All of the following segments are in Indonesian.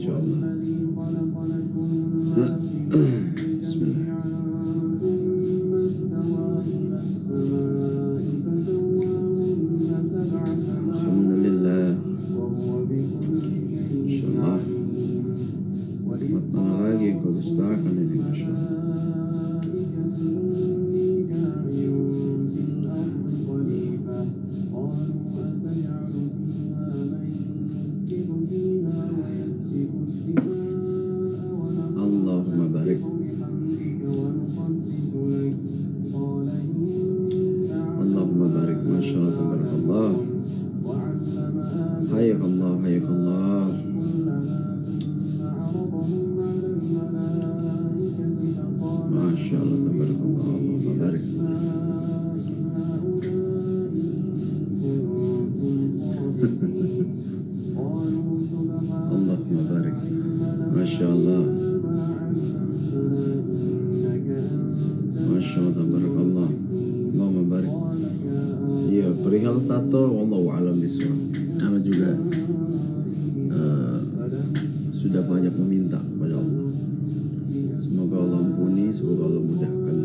insyaallah. Bismillah. Alhamdulillah. Insyaallah. Buat mana lagi yang kau dustakan ini, Masya Allah. Allahumma barik. Allahumma barik. Masya Allah, tabarakallah. Hayakallah, hayakallah. Masya Allah, tabarakallah. Allahumma barik. Allahumma barik. Masya Allah. Masya Allah, tabarakallah. Allahumma barik. Iya, perihal tato, wallahu a'lam bishawab. Ana juga sudah banyak meminta kepada Allah. Semoga Allah ampuni, semoga Allah mudahkan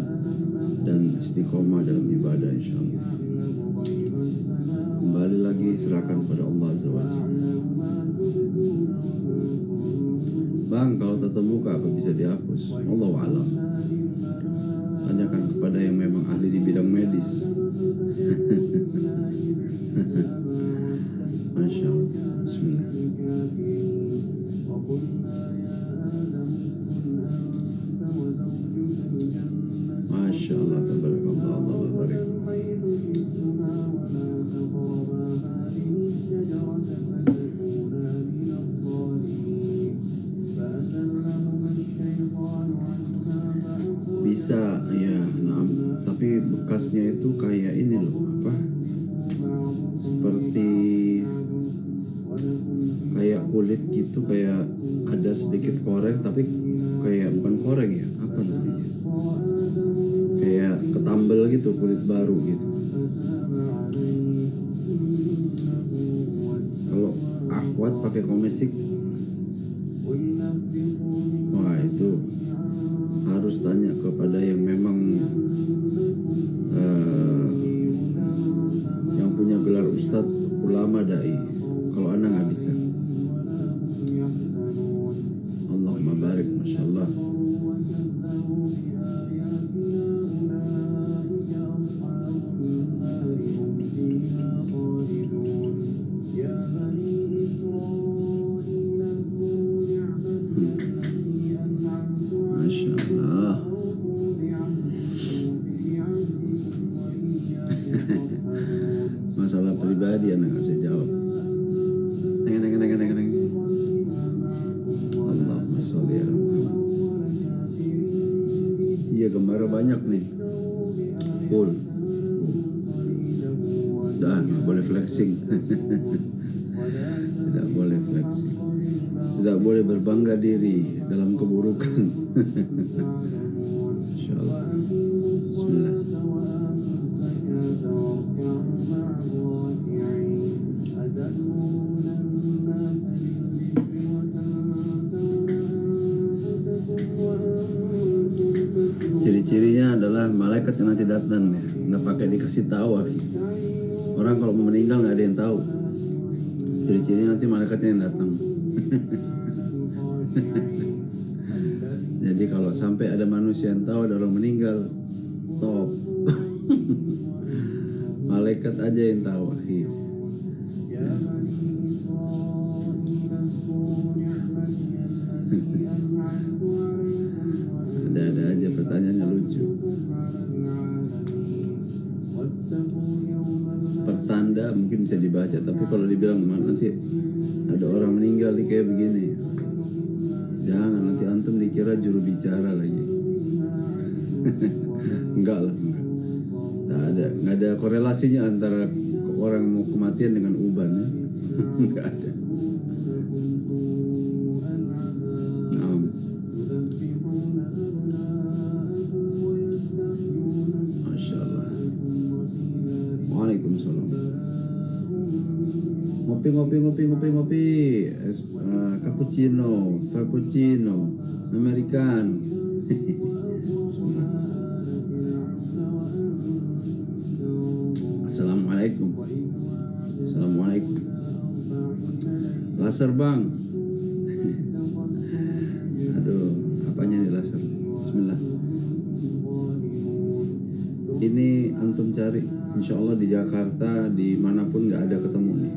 dan istiqomah dalam ibadah, insyaallah. Kembali lagi serahkan kepada Allah Azza wa Jalla. Bang, kalau tato muka apa bisa dihapus? Wallahu a'lam. Tanyakan kepada yang memang ahli di bidang medis. Masya Allah. Bismillah. Masya Allah, tabarakallah. Allahumma barik. Bisa, ya, nah, tapi bekasnya itu kayak ini loh, apa? Seperti kayak kulit gitu, kayak ada sedikit koreng, tapi kayak bukan koreng ya, apa namanya? Kayak ketambel gitu, kulit baru gitu. Kalau akhwat pakai komesik, wah itu harus tanya kepada yang memang yang punya gelar ustadz, ulama, dai. Kalau anda nggak bisa. Allahumma barik, masya Allah. Masya Allah. Masalah pribadi anak nggak bisa jawab. Teng. Allahumma sholli ala Muhammad. Iya, gambar banyak nih. Full. Dan nggak boleh flexing. Tidak boleh flexing. Tidak boleh berbangga diri dalam keburukan. Insyaallah. Bismillah. Ciri-cirinya adalah malaikat yang nanti datang ya, nggak pakai dikasih tahu. Orang kalau mau meninggal nggak ada yang tahu. Ciri-cirinya nanti malaikatnya yang datang. Jadi kalau sampai ada manusia yang tahu ada orang meninggal, top. Malaikat aja yang tahu, akhir. Ya. Ada aja pertanyaannya lucu. Pertanda mungkin bisa dibaca, tapi kalau dibilang nanti ada orang meninggal nih kayak begini, jangan, nanti antum dikira juru bicara lagi. Enggak lah, nggak ada korelasinya antara orang mau kematian dengan uban ya. Nggak ada. Masya Allah. Waalaikumsalam. Mau Ngopi. Cappuccino, frappuccino, americano. Assalamualaikum. Laser bang. Aduh, apanya nih laser? Bismillah. Ini antum cari, insya Allah di Jakarta, dimanapun nggak ada ketemu nih.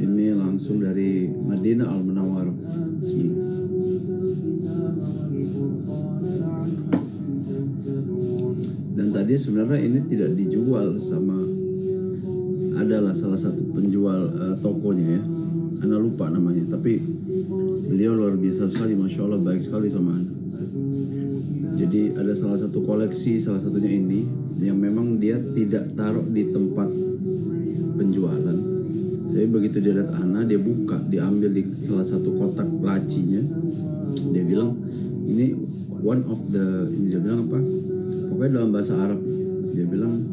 Ini langsung dari Madinah Al Munawwarah. Bismillah. Dan tadi sebenarnya ini tidak dijual sama, adalah salah satu penjual tokonya ya. Ana lupa namanya, tapi beliau luar biasa sekali, masya Allah, baik sekali sama Ana. Jadi ada salah satu koleksi, salah satunya ini yang memang dia tidak taruh di tempat penjualan. Jadi begitu dia lihat Ana, dia buka, diambil di salah satu kotak lacinya. Dia bilang ini one of the, ini dia bilang apa? Pokoknya dalam bahasa Arab. Dia bilang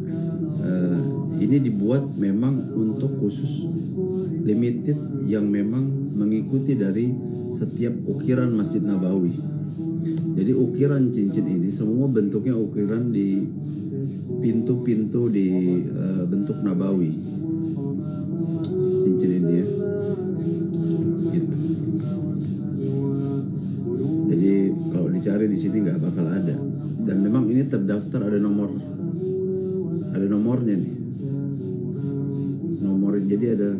ini dibuat memang untuk khusus limited yang memang mengikuti dari setiap ukiran Masjid Nabawi. Jadi ukiran cincin ini semua bentuknya ukiran di pintu-pintu di bentuk Nabawi. Cincin ini ya. Gitu. Jadi kalau dicari di sini nggak bakal ada. Dan memang ini terdaftar, ada nomornya nih. Jadi ada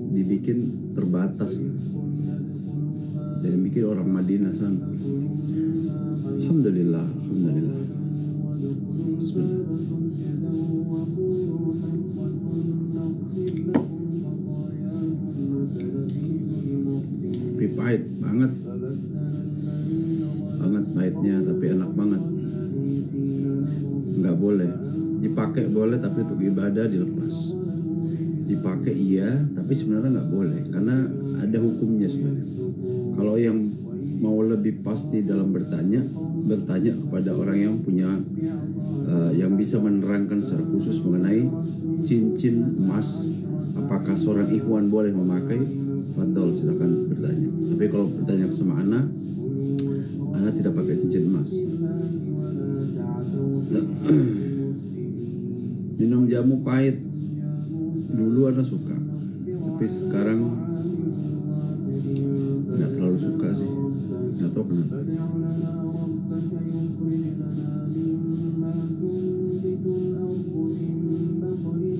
dibikin terbatas. Jadi bikin orang Madinah sana. Alhamdulillah. Bismillah. Tapi pahit banget pahitnya, tapi enak banget. Nggak boleh dipakai, boleh tapi untuk ibadah dilepas. Dipakai iya, tapi sebenarnya nggak boleh karena ada hukumnya sebenarnya. Kalau yang mau lebih pasti dalam bertanya kepada orang yang punya yang bisa menerangkan secara khusus mengenai cincin emas, apakah seorang ikhwan boleh memakai, fadol, silakan bertanya. Tapi kalau bertanya sama Ana tidak pakai cincin emas. Minum jamu pahit dulu Ana suka, tapi sekarang nggak terlalu suka sih, nggak tahu kenapa.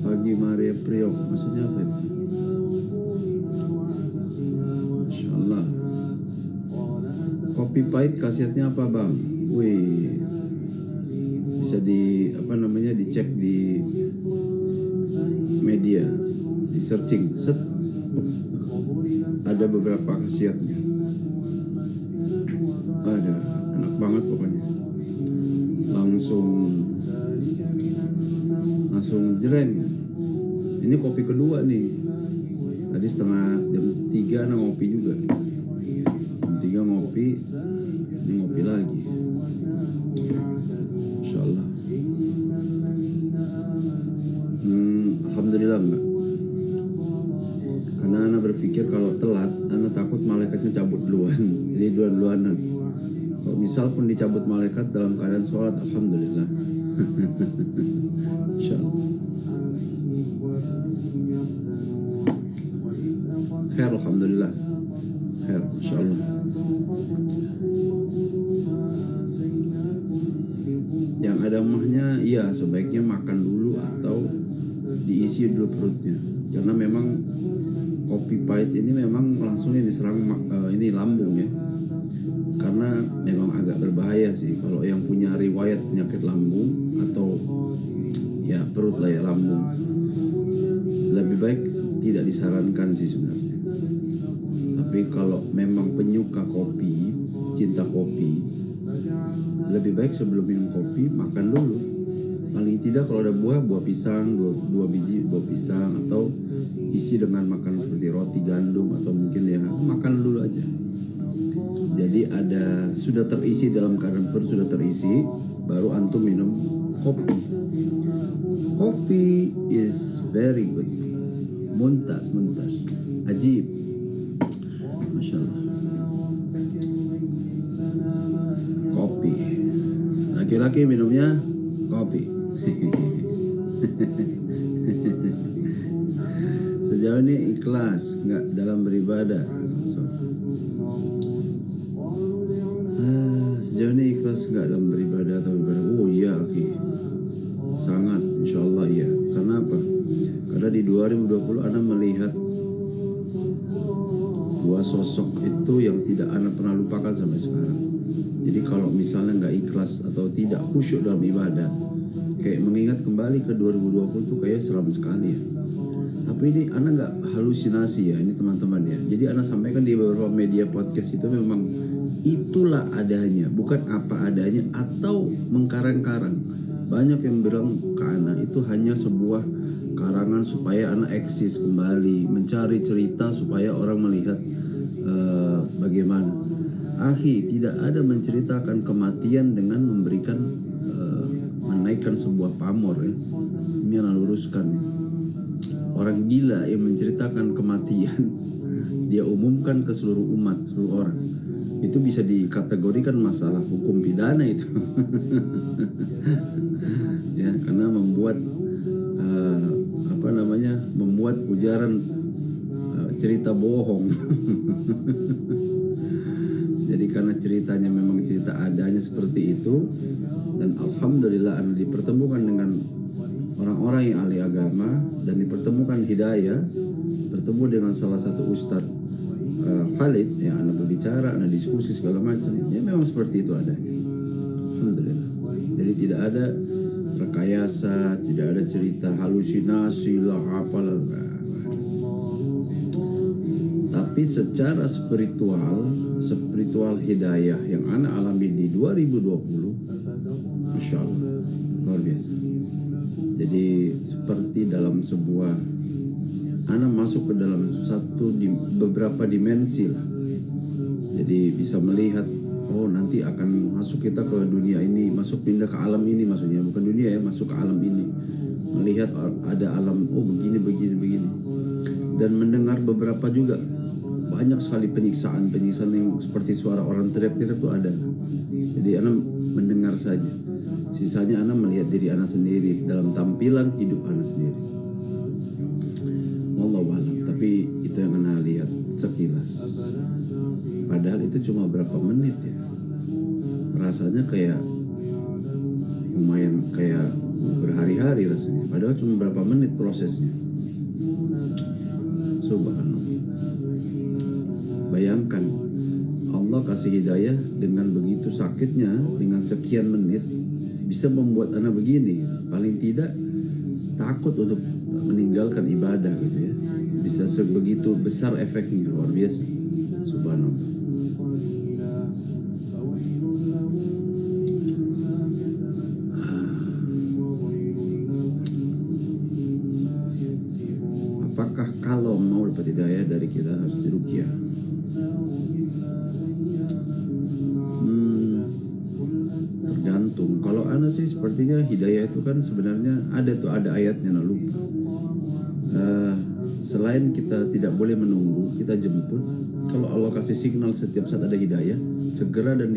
Pagi Maria Priok, maksudnya apa itu? Masya Allah. Kopi pahit khasiatnya apa bang? Wih, bisa dicek di media, di searching, ada beberapa khasiatnya. Ada, enak banget pokoknya. Langsung jreng. Ini kopi kedua nih. Tadi jam 3 Ana ngopi juga. Jam 3 ngopi, ini ngopi lagi. Masya Allah. Alhamdulillah Mbak. Karena Ana berpikir kalau telat, Ana takut malaikatnya cabut duluan. Jadi duluanan. Kalau misal pun dicabut malaikat dalam keadaan sholat, alhamdulillah. Insyaallah. Khair, alhamdulillah. Khair, insyaallah. Yang ada mahnya, iya sebaiknya makan dulu atau diisi dulu perutnya. Karena memang kopi pahit ini memang langsung diserang ini lambung ya. Karena memang agak berbahaya sih kalau yang punya riwayat penyakit lambung atau ya perut lah ya, lambung. Lebih baik tidak disarankan sih sebenarnya. Tapi kalau memang penyuka kopi, cinta kopi, lebih baik sebelum minum kopi makan dulu. Paling tidak kalau ada buah pisang, dua biji buah pisang, atau isi dengan makanan seperti roti gandum atau mungkin ya makan dulu aja. Jadi sudah terisi, dalam keadaan perut sudah terisi, baru antum minum kopi. Kopi is very good. Muntas, ajib, masya Allah. Kopi, laki-laki minumnya kopi. Sejauh ini ikhlas nggak dalam beribadah? Sejauh ini ikhlas nggak dalam beribadah atau beribadah? Oh iya, sangat, insya Allah iya. Karena apa? Karena di 2020 Ana melihat dua sosok itu yang tidak Ana pernah lupakan sampai sekarang. Jadi kalau misalnya nggak ikhlas atau tidak khusyuk dalam ibadah, kayak mengingat kembali ke 2020 itu kayak seram sekali ya. Tapi ini Ana nggak halusinasi ya, ini teman-teman ya. Jadi Ana sampaikan di beberapa media podcast itu memang itulah adanya, bukan apa adanya atau mengkarang-karang. Banyak yang bilang ke Ana itu hanya sebuah karangan supaya Ana eksis kembali, mencari cerita supaya orang melihat bagaimana. Akhi, tidak ada menceritakan kematian dengan memberikan menaikkan sebuah pamor ya. Ini Ana luruskan. Orang gila yang menceritakan kematian dia umumkan ke seluruh umat, seluruh orang. Itu bisa dikategorikan masalah hukum pidana itu. Ya, karena membuat membuat ujaran cerita bohong. Jadi karena ceritanya memang cerita adanya seperti itu, dan alhamdulillah Anda dipertemukan dengan orang-orang yang ahli agama dan dipertemukan hidayah, bertemu dengan salah satu ustadz Khalid, ya Anda berbicara, Anda diskusi segala macam, ya memang seperti itu adanya. Alhamdulillah. Jadi tidak ada rekayasa, tidak ada cerita halusinasi lah apalah. Tapi secara spiritual hidayah yang Ana alami di 2020, masya Allah, luar biasa. Jadi seperti dalam sebuah, Ana masuk ke dalam beberapa dimensi lah. Jadi bisa melihat, oh nanti akan masuk kita ke dunia ini, pindah ke alam ini, maksudnya bukan dunia ya, masuk ke alam ini, melihat ada alam, oh begini. Dan mendengar beberapa juga banyak sekali penyiksaan yang seperti suara orang teriak-teriak itu ada. Jadi Ana mendengar saja, sisanya Ana melihat diri Ana sendiri dalam tampilan hidup Ana sendiri. Wallahu a'lam. Tapi itu yang Ana lihat sekilas. Padahal itu cuma berapa menit ya. Rasanya kayak lumayan, kayak berhari-hari rasanya. Padahal cuma berapa menit prosesnya. Subhanallah. Bayangkan Allah kasih hidayah dengan begitu sakitnya, dengan sekian menit bisa membuat Ana begini. Paling tidak takut untuk meninggalkan ibadah gitu ya. Bisa sebegitu besar efeknya, luar biasa. Subhanallah. Apakah kalau mau dapat hidayah dari kita harus diruqyah? Tergantung. Kalau Ana sih sepertinya hidayah itu kan sebenarnya ada ayatnya, nak lupa. Selain kita tidak boleh menunggu, kita jemput. Kalau Allah kasih signal setiap saat ada hidayah, segera dan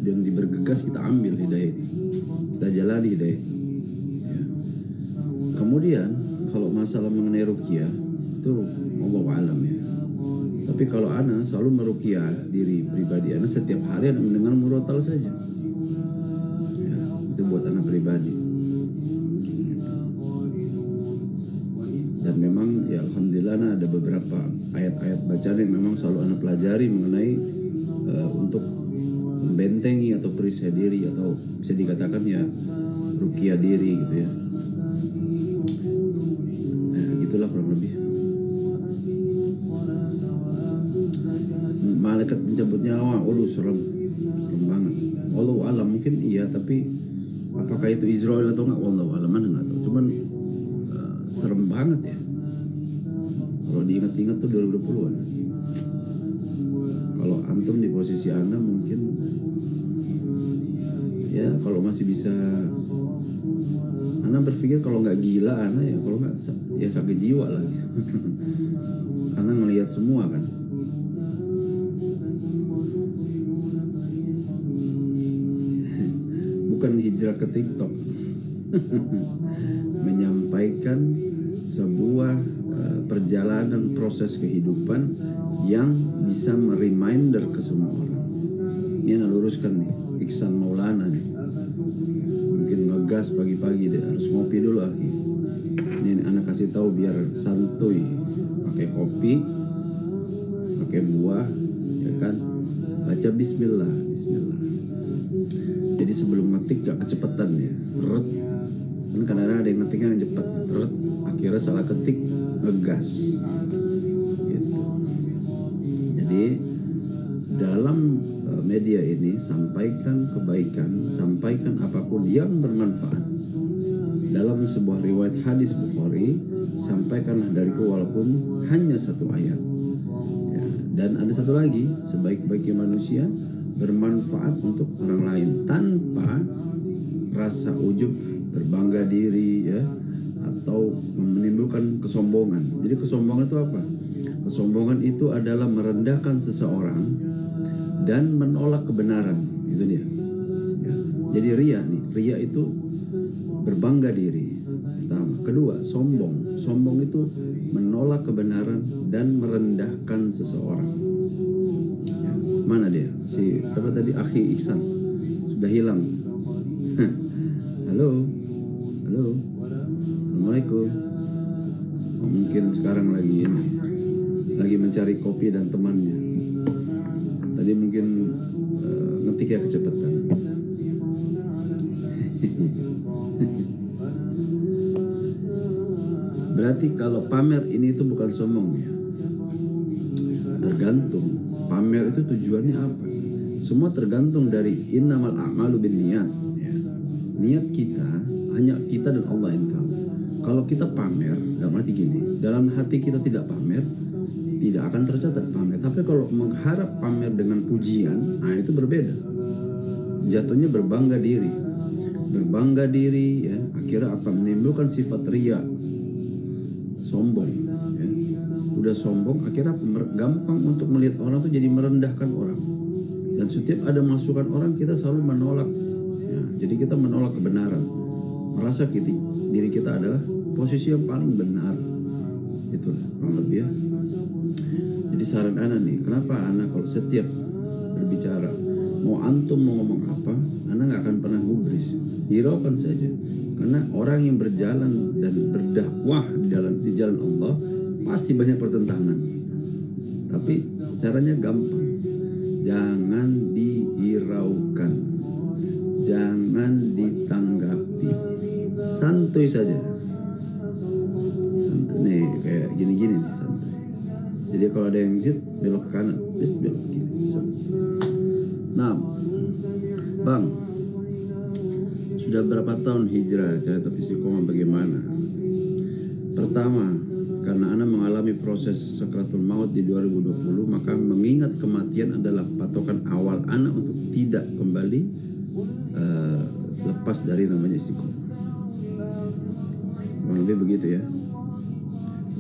bergegas kita ambil hidayah itu, kita jalani hidayah itu. Ya. Kemudian kalau masalah mengenai ruqyah itu Allahu a'lam ya. Tapi kalau Ana selalu meruqyah diri pribadi Ana, setiap hari Ana mendengar murotal saja. Ya, itu buat Ana pribadi. Dan memang ya alhamdulillah Ana ada beberapa ayat-ayat bacaan yang memang selalu Ana pelajari mengenai untuk membentengi atau perisai diri, atau bisa dikatakan ya ruqyah diri gitu ya. Gitulah kurang lebih. Malaikat mencabut nyawa, serem banget. Wallahu alam, mungkin iya, tapi apakah itu Israel atau enggak, wallahu alam, mana enggak tahu. Cuman serem banget ya. Kalau diingat-ingat tuh 2020-an. Kalau antum di posisi Anda mungkin ya kalau masih bisa Ana berpikir kalau nggak gila Ana ya, kalau nggak ya sakit jiwa lagi. Karena ngelihat semua kan. Bukan hijrah ke TikTok. Menyampaikan sebuah perjalanan proses kehidupan yang bisa mereminder ke semua orang. Ini Ana luruskan nih, Iksan Maulana nih. Mungkin ngegas pagi-pagi deh, harus ngopi dulu Aki. Ini Ana kasih tahu biar santuy. Pakai kopi, pakai buah, ya kan? Baca Bismillah, Bismillah. Jadi sebelum ngetik gak kecepatan ya, teret. Kan kadang-kadang ada yang ngetiknya yang cepat, teret. Akhirnya salah ketik, ngegas. Gitu. Jadi dalam media ini sampaikan kebaikan, sampaikan apapun yang bermanfaat. Dalam sebuah riwayat hadis Bukhari, sampaikanlah dariku walaupun hanya satu ayat. Ya, dan ada satu lagi, sebaik-baiknya manusia bermanfaat untuk orang lain tanpa rasa ujub, berbangga diri ya, atau menimbulkan kesombongan. Jadi kesombongan itu apa? Kesombongan itu adalah merendahkan seseorang dan menolak kebenaran. Itu dia. Ya. Jadi ria nih, ria itu berbangga diri. Pertama, kedua, sombong. Sombong itu menolak kebenaran dan merendahkan seseorang. Ya. Mana dia? Si siapa tadi? Akhi Iksan sudah hilang. Halo, halo, assalamualaikum. Oh, mungkin sekarang lagi mencari kopi dan temannya. Tadi mungkin ngetik ya kecepatan. Berarti kalau pamer ini itu bukan sombong ya. Tergantung. Pamer itu tujuannya apa? Semua tergantung dari innamal a'malu binniyat. Ya. Niat kita hanya kita dan Allah yang tahu. Kalau kita pamer, dalam arti gini, dalam hati kita tidak pamer, tidak akan tercatat pamer. Tapi kalau mengharap pamer dengan pujian, nah itu berbeda. Jatuhnya berbangga diri. Berbangga diri ya, akhirnya apa? Menimbulkan sifat ria. Sombong ya. Udah sombong, akhirnya gampang untuk melihat orang tuh jadi merendahkan orang. Dan setiap ada masukan orang kita selalu menolak ya. Jadi kita menolak kebenaran. Merasa diri kita adalah posisi yang paling benar. Itulah kurang lebih ya. Jadi saran Ana nih, kenapa Ana kalau setiap berbicara, mau antum mau ngomong apa, Ana gak akan pernah gubris. Hiraukan saja. Karena orang yang berjalan dan berdakwah di jalan Allah pasti banyak pertentangan. Tapi caranya gampang. Jangan dihiraukan. Jangan ditanggapi. Santuy saja. Santuy nih, kayak gini-gini nih, santuy. Jadi kalau ada yang belok ke kanan, belok ke kiri. Nah, Bang, sudah berapa tahun hijrah, cara istiqomah bagaimana? Pertama, karena Ana mengalami proses sakratul maut di 2020, maka mengingat kematian adalah patokan awal Ana untuk tidak kembali lepas dari namanya istiqomah. Kurang lebih begitu ya.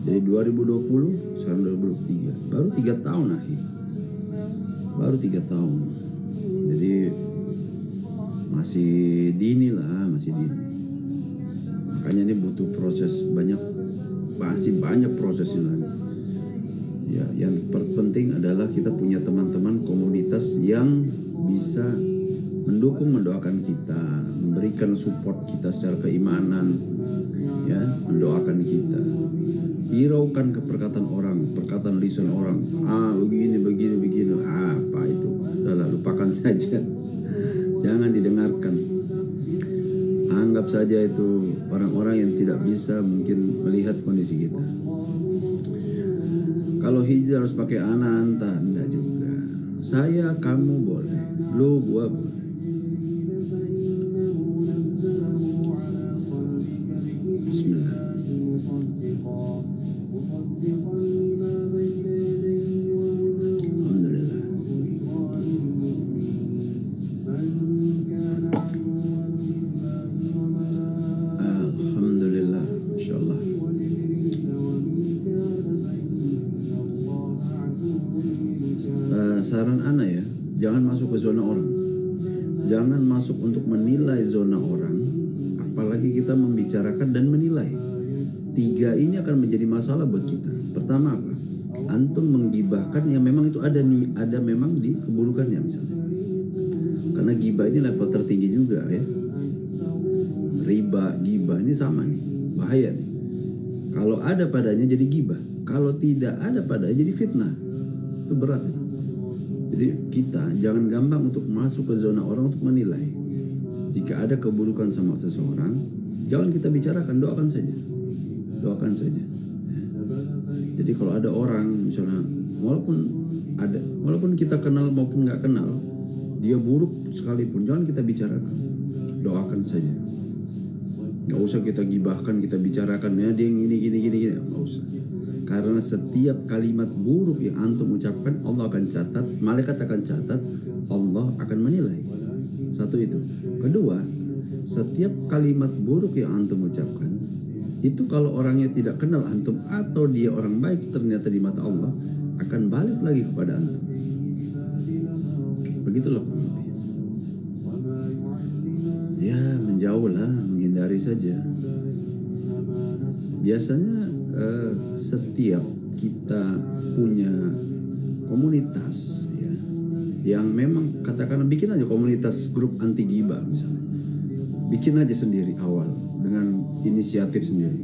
Jadi 2020, sekarang 2023, baru 3 tahun akhir. Baru 3 tahun. Jadi masih dini lah, masih dini. Makanya ini butuh proses masih banyak prosesnya lagi. Ya, yang terpenting adalah kita punya teman-teman komunitas yang bisa mendukung, mendoakan kita, memberikan support kita secara keimanan, ya, mendoakan kita. Hiraukan ke perkataan orang, perkataan lisan orang. Begini, apa itu? Udah lupakan saja. Jangan didengarkan. Anggap saja itu orang-orang yang tidak bisa mungkin melihat kondisi kita. Kalau hijrah harus pakai ana anta, enggak juga. Saya, kamu boleh, lu, gua boleh. Bismillah. jangan masuk ke zona orang. Jangan masuk untuk menilai zona orang, apalagi kita membicarakan dan menilai. 3 ini akan menjadi masalah buat kita. Pertama apa? Antum menggibahkan yang memang itu ada memang di keburukannya misalnya. Karena gibah ini level tertinggi juga ya. Riba, gibah ini sama nih, bahaya nih. Kalau ada padanya jadi gibah, kalau tidak ada padanya jadi fitnah. Itu berat itu. Jadi kita jangan gampang untuk masuk ke zona orang untuk menilai. Jika ada keburukan sama seseorang, jangan kita bicarakan, doakan saja. Doakan saja. Jadi kalau ada orang misalnya, walaupun kita kenal maupun nggak kenal, dia buruk sekalipun, jangan kita bicarakan, doakan saja. Nggak usah kita gibahkan, kita bicarakan ya dia gini, nggak usah. Karena setiap kalimat buruk yang antum ucapkan, Allah akan catat, malaikat akan catat, Allah akan menilai. Satu itu. Kedua, setiap kalimat buruk yang antum ucapkan, itu kalau orangnya tidak kenal antum atau dia orang baik ternyata di mata Allah, akan balik lagi kepada antum. Begitulah. Ya menjauhlah, menghindari saja. Biasanya setiap kita punya komunitas ya, yang memang katakanlah bikin aja komunitas grup anti gibah misalnya. Bikin aja sendiri awal dengan inisiatif sendiri.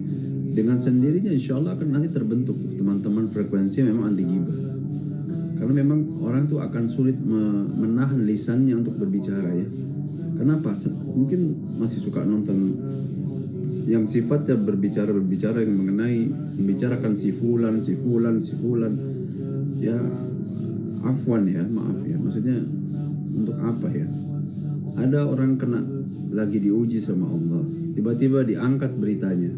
Dengan sendirinya insya Allah akan nanti terbentuk teman-teman frekuensi memang anti gibah. Karena memang orang tuh akan sulit menahan lisannya untuk berbicara ya. Kenapa? Mungkin masih suka nonton yang sifatnya berbicara yang mengenai membicarakan si fulan. Ya afwan ya, maaf ya. Maksudnya untuk apa ya? Ada orang kena lagi diuji sama Allah, tiba-tiba diangkat beritanya.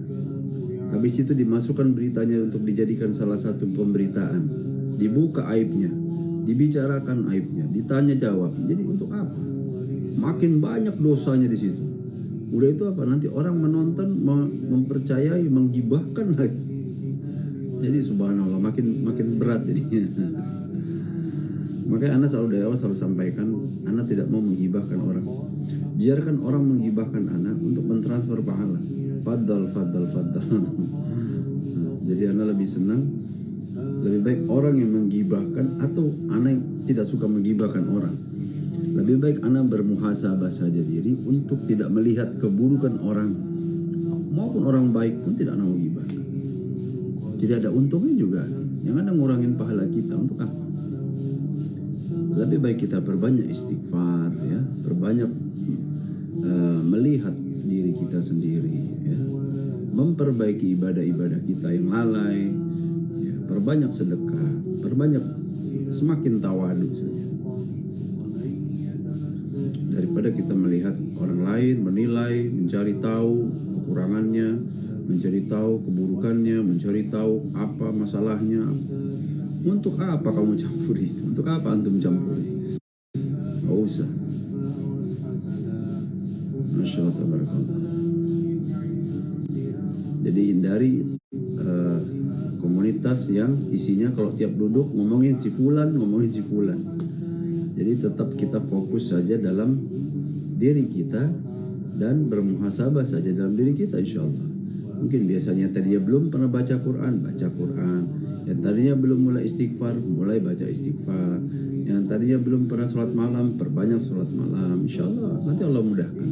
Habis itu dimasukkan beritanya untuk dijadikan salah satu pemberitaan. Dibuka aibnya, dibicarakan aibnya, ditanya jawab. Jadi untuk apa? Makin banyak dosanya di situ. Udah itu apa? Nanti orang menonton mempercayai, menggibahkan lagi. Jadi subhanallah makin berat jadinya. Makanya Anda selalu dari awal selalu sampaikan, Anda tidak mau menggibahkan orang. Biarkan orang menggibahkan Anda untuk mentransfer pahala. Faddal. Jadi Anda lebih senang, lebih baik orang yang menggibahkan atau Anda yang tidak suka menggibahkan orang. Lebih baik Anda bermuhasabah saja diri untuk tidak melihat keburukan orang maupun orang baik pun tidak mau gibah. Tidak ada untungnya juga. Yang ada ngurangin pahala kita untuk apa? Lebih baik kita perbanyak istighfar ya, perbanyak melihat diri kita sendiri ya, memperbaiki ibadah-ibadah kita yang lalai ya, perbanyak sedekah, perbanyak semakin tawadu saja. Daripada kita melihat orang lain, menilai, mencari tahu kekurangannya, mencari tahu keburukannya, mencari tahu apa masalahnya. Untuk apa kamu campuri? Untuk apa antum campuri? Gak usah. Masya Allah tabarakallah. Jadi hindari komunitas yang isinya kalau tiap duduk ngomongin si fulan. Jadi tetap kita fokus saja dalam diri kita dan bermuhasabah saja dalam diri kita insya Allah. Mungkin biasanya tadinya belum pernah baca Quran. Yang tadinya belum mulai istighfar, mulai baca istighfar. Yang tadinya belum pernah sholat malam, perbanyak sholat malam. Insya Allah nanti Allah mudahkan.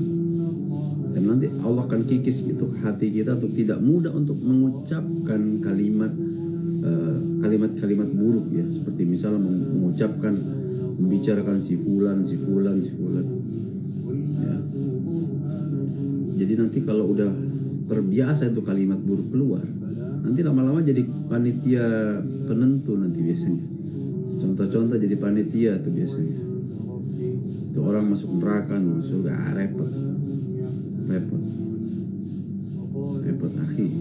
Dan nanti Allah akan kikis gitu hati kita untuk tidak mudah untuk mengucapkan kalimat-kalimat buruk ya. Seperti misalnya membicarakan si fulan. Ya. Jadi nanti kalau udah terbiasa itu kalimat buruk keluar, nanti lama-lama jadi panitia penentu nanti biasanya. Contoh-contoh jadi panitia tuh biasanya. Itu orang masuk neraka, masuk surga, repot akhi.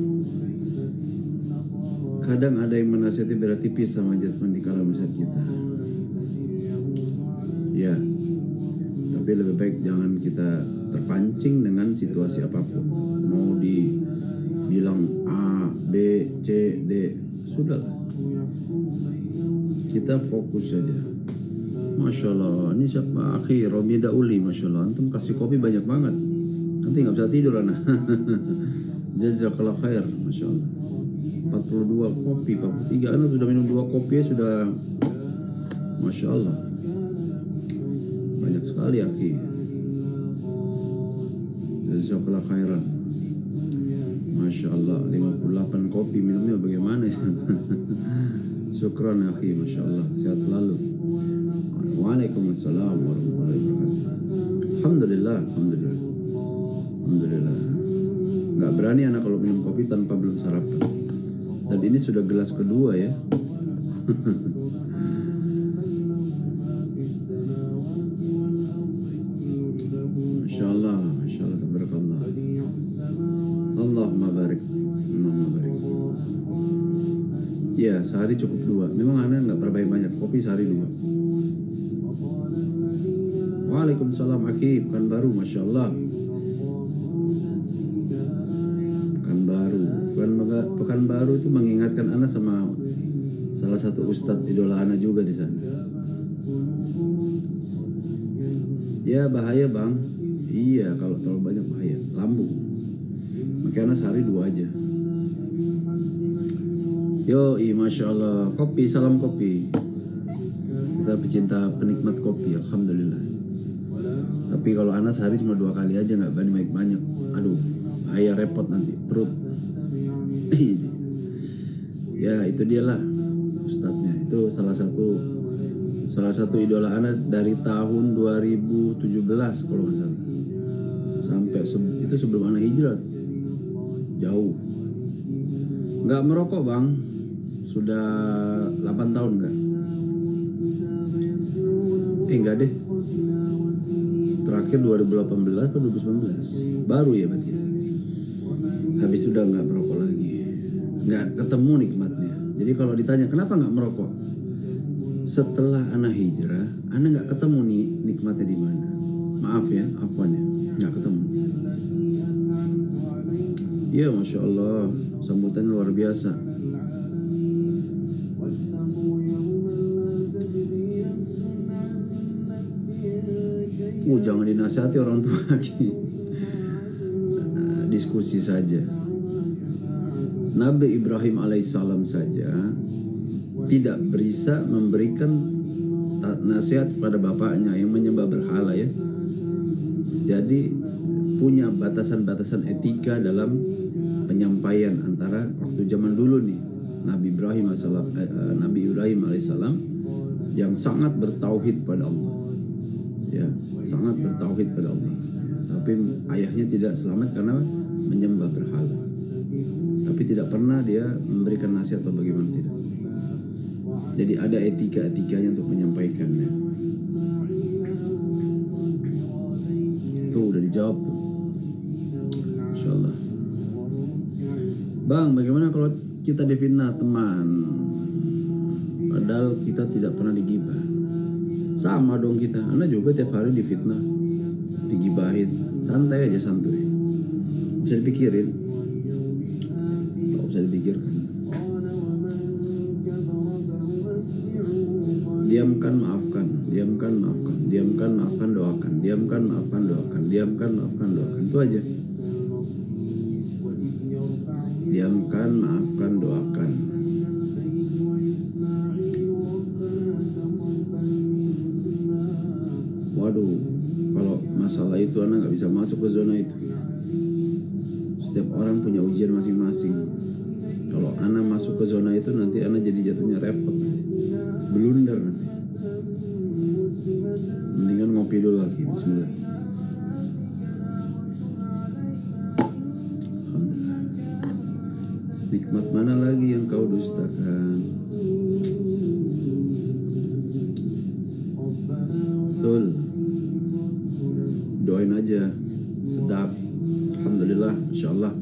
Kadang ada yang menasihati beda tipis sama jasmani kala masyarakat kita. Ya, tapi lebih baik jangan kita terpancing dengan situasi apapun. Mau dibilang A, B, C, D, sudahlah. Kita fokus saja. Masya Allah. Ini siapa? Akhi Romi Dauli. Masya Allah. Antum kasih kopi banyak banget. Nanti nggak bisa tidur anak. Jazakallah khair. Masya Allah. 42 kopi, 43. Anak sudah minum 2 kopi ya sudah. Masya Allah. Banyak sekali akhi. Jazakallah khairan. Masya Allah. 58 kopi minumnya bagaimana ya? Syukran akhi. Masya Allah. Sehat selalu. Waalaikumsalam warahmatullahi wabarakatuh. Alhamdulillah, alhamdulillah, alhamdulillah. Nggak berani anak kalau minum kopi tanpa belum sarapan. Dan ini sudah gelas kedua ya. Masya Allah, Masya Allah, tabarakallah. Allahumma barik, Allahumma barik. Ya, sehari cukup 2. Memang anak nggak perbaik banyak. Kopi sehari 2. Waalaikumsalam akhi, Pekanbaru, Masya Allah. Pekanbaru itu mengingatkan anak sama salah satu ustadz idola anak juga di sana. Ya bahaya bang. Iya, kalau terlalu banyak bahaya, lambung. Makanya anak sehari 2 aja. Yoi, Masya Allah. Kopi, salam kopi. Kita pecinta penikmat kopi, alhamdulillah. Tapi kalau anak sehari cuma 2 kali aja, nggak banyak. Aduh, bahaya, repot nanti perut. Ya itu dialah ustadznya. Itu salah satu idola anak dari tahun 2017 kalau nggak salah. Sampai itu sebelum anak hijrah. Jauh. Nggak merokok bang. Sudah 8 tahun nggak? Enggak deh. Terakhir 2018 atau 2019. Baru ya berarti. Habis sudah nggak merokok lagi. Nggak ketemu nikmatnya. Jadi kalau ditanya kenapa nggak merokok, setelah anak hijrah, anak nggak ketemu nih nikmatnya di mana. Maaf ya, afwan ya, nggak ketemu. Ya Masya Allah, sambutan luar biasa. Jangan dinasihati orang tua lagi. Diskusi saja. Nabi Ibrahim alaihissalam saja tidak bisa memberikan nasihat kepada bapaknya yang menyembah berhala ya. Jadi punya batasan-batasan etika dalam penyampaian antara waktu zaman dulu nih Nabi Ibrahim alaihissalam yang sangat bertauhid pada Allah. Ya, sangat bertauhid pada Allah. Tapi ayahnya tidak selamat karena menyembah berhala. Tapi tidak pernah dia memberikan nasihat atau bagaimana, tidak. Jadi ada etika-etikanya untuk menyampaikannya. Tuh udah dijawab tuh. Insyaallah. Bang, bagaimana kalau kita difitnah teman? Padahal kita tidak pernah digibah. Sama dong kita. Anda juga tiap hari difitnah, digibahin. Santai aja, santuy. Bisa dipikirin. Tak usah dipikirkan. Diamkan, maafkan. Diamkan, maafkan. Diamkan, maafkan, doakan. Diamkan, maafkan, doakan. Diamkan, maafkan, doakan. Itu aja. Diamkan, maafkan, doakan. Waduh, kalau masalah itu anak nggak bisa masuk ke zona itu. Setiap orang punya ujian masing-masing. Kalau anak masuk ke zona itu nanti anak jadi jatuhnya repot, blunder nanti. Mendingan ngopi dulu lagi. Bismillah. Alhamdulillah. Nikmat mana lagi yang kau dustakan? Betul. Doain aja. Sedap. Alhamdulillah. Insyaallah.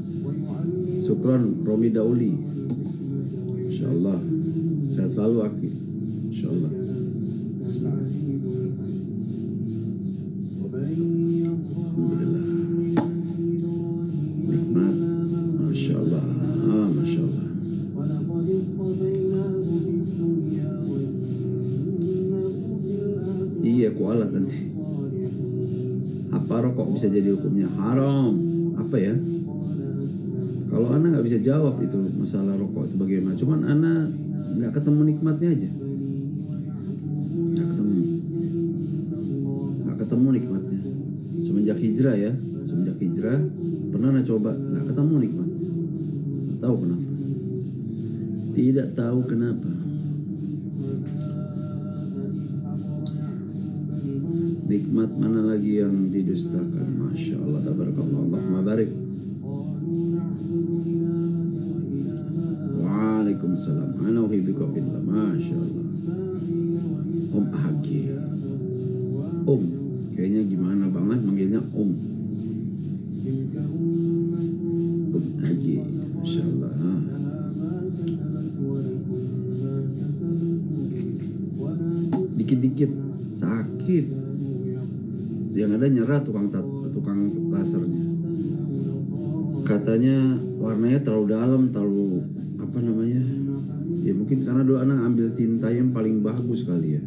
Syukron Romi Dauli. Insyaallah. Sehat selalu akhi. Insyaallah. Alhamdulillah. Nikmat. Masya Allah. Masya Allah. kualat nanti. Apa rokok bisa jadi hukumnya haram? Apa ya? Kalau ana nggak bisa jawab itu masalah rokok itu bagaimana. Cuman ana nggak ketemu nikmatnya aja. Nggak ketemu nikmatnya. Semenjak hijrah ya, pernah ana coba nggak ketemu nikmatnya. Nggak tahu kenapa. Tidak tahu kenapa. Nikmat mana lagi yang didustakan? Masya Allah, tabarakallah, Allahumma barik. Waalaikumsalam. Ana uhibbuka fillah. Masya Allah. Haki. Kayaknya gimana banget manggilnya Haki. Masya Allah. Dikit-dikit sakit. Yang ada nyerah tukang lasernya. Katanya warnanya terlalu dalam, terlalu apa namanya? Ya mungkin karena dulu anak ambil tinta yang paling bagus kali ya.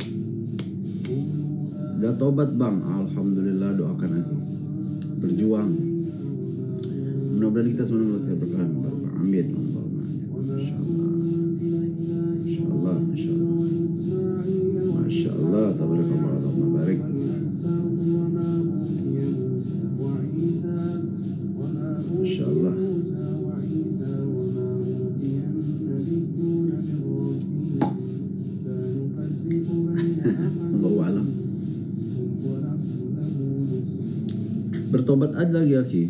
Udah tobat bang, alhamdulillah, doakan aku. Berjuang. Mudah-mudahan kita semua mendapatkan berkah. Amin. Masya Allah. Masya Allah. Masya Allah. Masya Allah. Tabarakallah. Allahumma barik. Masya Allah. Allahu a'lam. Bertobat aja lagi akhi.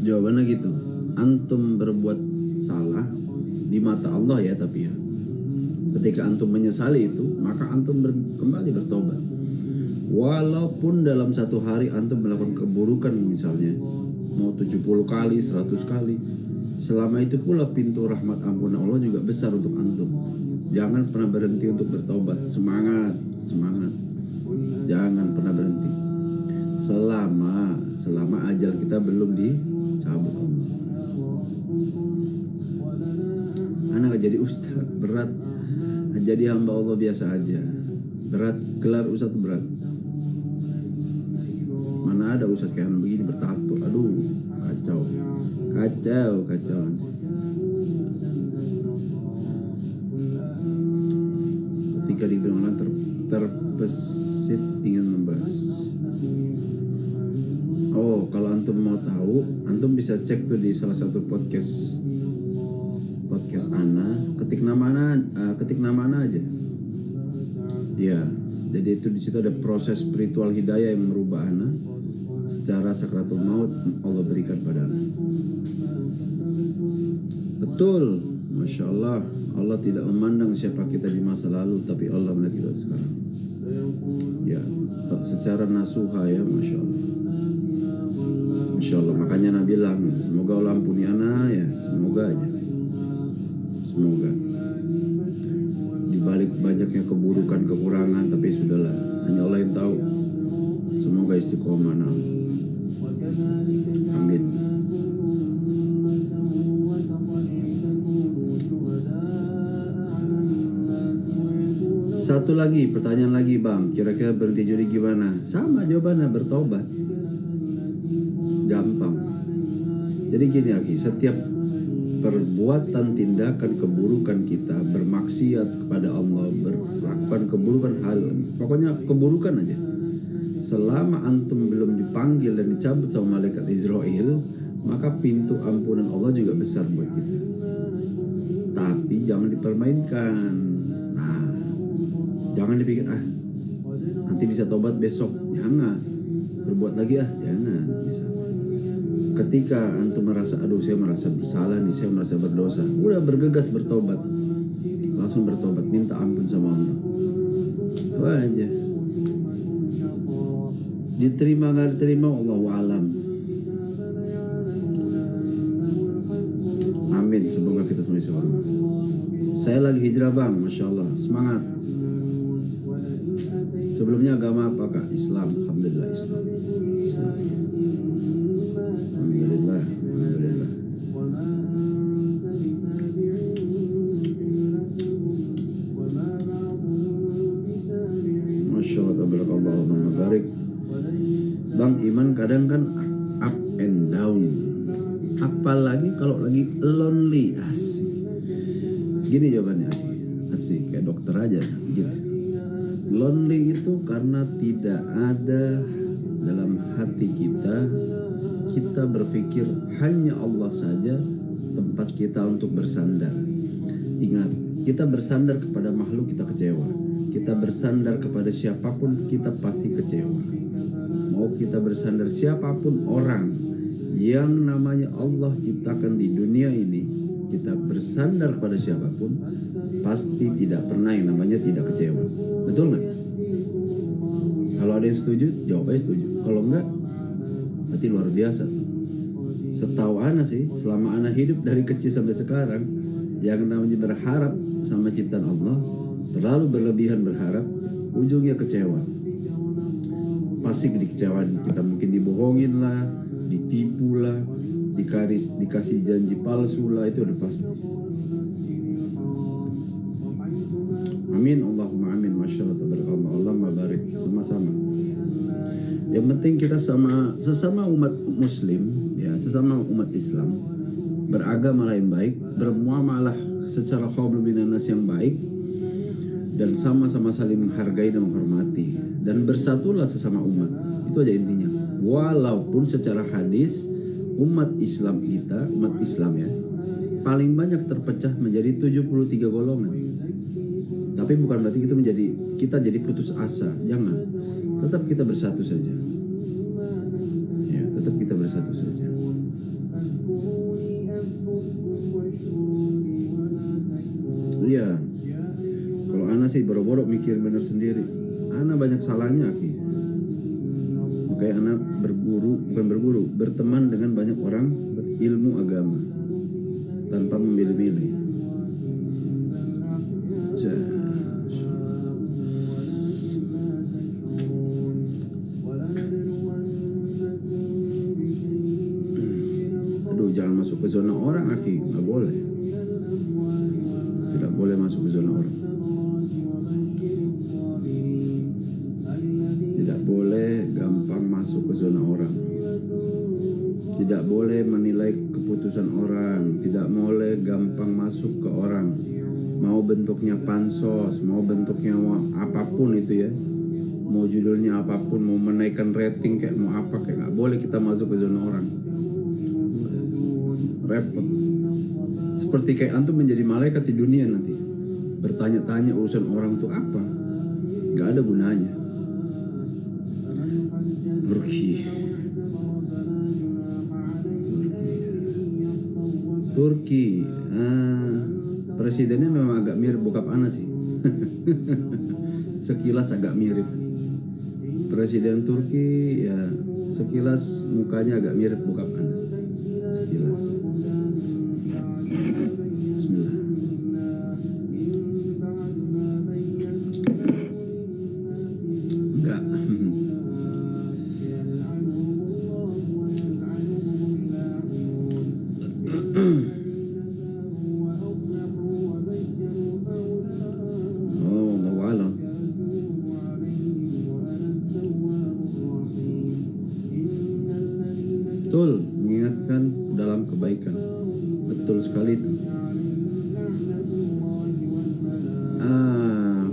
Jawabannya gitu. Antum berbuat salah di mata Allah ya, tapi ya ketika antum menyesali itu, maka antum kembali bertobat. Walaupun dalam satu hari antum melakukan keburukan misalnya mau 70 kali, 100 kali, selama itu pula pintu rahmat ampunan Allah juga besar untuk antum. Jangan pernah berhenti untuk bertobat. Semangat. Jangan pernah berhenti. Selama ajal kita belum dicabut Allah. Anak jadi ustaz berat, jadi hamba Allah biasa aja berat. Gelar ustaz berat. Mana ada ustaz kayak begini bertato, aduh kacau. Ketika dibilang orang terbesit ingin membahas. Oh, kalau antum mau tahu, antum bisa cek tuh di salah satu podcast Ana, ketik nama Ana aja. Ya, jadi itu di situ ada proses spiritual hidayah yang merubah Ana. Secara sakratul maut Allah berikan pada Ana. Betul, Masya Allah. Allah tidak memandang siapa kita di masa lalu, tapi Allah melihat kita sekarang. Ya, secara nasuha ya, Masya Allah. Masya Allah, makanya Nabi bilang, semoga Allah ampuni Ana ya, semoga aja. Semoga. Di balik banyaknya keburukan, kekurangan, tapi sudahlah, hanya Allah yang tahu. Semoga istiqomah. Amin. Satu lagi, pertanyaan lagi bang, kira-kira berhenti judi gimana? Sama jawabannya, bertobat. Gampang. Jadi gini Aki, setiap perbuatan tindakan keburukan kita, bermaksiat kepada Allah, melakukan keburukan hal, pokoknya keburukan aja, selama antum belum dipanggil dan dicabut sama malaikat Israel, maka pintu ampunan Allah juga besar buat kita. Tapi jangan dipermainkan. Nah, jangan dipikir nanti bisa tobat besok. Jangan. Berbuat lagi jangan. Bisa. Ketika antum merasa saya merasa bersalah nih, saya merasa berdosa, udah bergegas bertobat, langsung bertobat, minta ampun sama Allah. Itu aja. Diterima nggak diterima Allahu a'lam. Amin. Semoga kita semua bisa. Saya lagi hijrah bang, Masya Allah, semangat. Sebelumnya agama apa kak? Islam. Alhamdulillah Islam. Alhamdulillah. Masya Allah. apalagi kalau lagi lonely. Asik. Gini jawabannya, asik kayak dokter aja. Gini, lonely itu karena tidak ada dalam hati kita berpikir hanya Allah saja tempat kita untuk bersandar. Ingat, kita bersandar kepada makhluk kita kecewa. Kita bersandar kepada siapapun kita pasti kecewa. Mau kita bersandar siapapun orang yang namanya Allah ciptakan di dunia ini, kita bersandar pada siapapun pasti tidak pernah yang namanya tidak kecewa. Betul nggak? Kalau ada yang setuju, jawab aja setuju. Kalau enggak, berarti luar biasa. Setahu ana sih, selama ana hidup dari kecil sampai sekarang, yang namanya berharap sama ciptaan Allah, terlalu berlebihan berharap, ujungnya kecewa. Pasti dikecewain. Kita mungkin dibohongin lah, ditipu lah, dikasih janji palsu lah, itu udah pasti. Amin, Allahumma amin, Masya Allah, tabarakallah, Allahumma barik, sama-sama. Yang penting kita sesama umat muslim, ya, sesama umat Islam, beragama yang baik, bermuamalah secara qablun minan nas yang baik, dan sama-sama saling menghargai dan menghormati, dan bersatulah sesama umat. Itu aja intinya. Walaupun secara hadis umat Islam kita, umat Islam ya, paling banyak terpecah menjadi 73 golongan. Tapi bukan berarti kita jadi putus asa. Jangan. Tetap kita bersatu saja. Ya, tetap kita bersatu saja. Iya. Kalau ana sih boro-boro mikir bener sendiri. Ana banyak salahnya, Aki. Makanya ana berteman dengan banyak orang berilmu agama tanpa memilih-milih. Aduh, jangan masuk ke zona orang, Aki. Nggak boleh. Tidak boleh masuk ke zona orang. Tidak boleh gampang masuk ke zona orang. Tidak boleh menilai keputusan orang. Tidak boleh gampang masuk ke orang. Mau bentuknya pansos, mau bentuknya apapun itu ya, mau judulnya apapun, mau menaikkan rating kayak mau apa, kayak nggak boleh kita masuk ke zona orang. Repot. Seperti kayak antum menjadi malaikat di dunia nanti, bertanya-tanya urusan orang tuh apa, nggak ada gunanya. Turki. Presidennya memang agak mirip bokap ana sih. Sekilas agak mirip. Presiden Turki ya, sekilas mukanya agak mirip bokap ana. Sekilas. Bismillah. Enggak. Betul, mengingatkan dalam kebaikan. Betul sekali itu.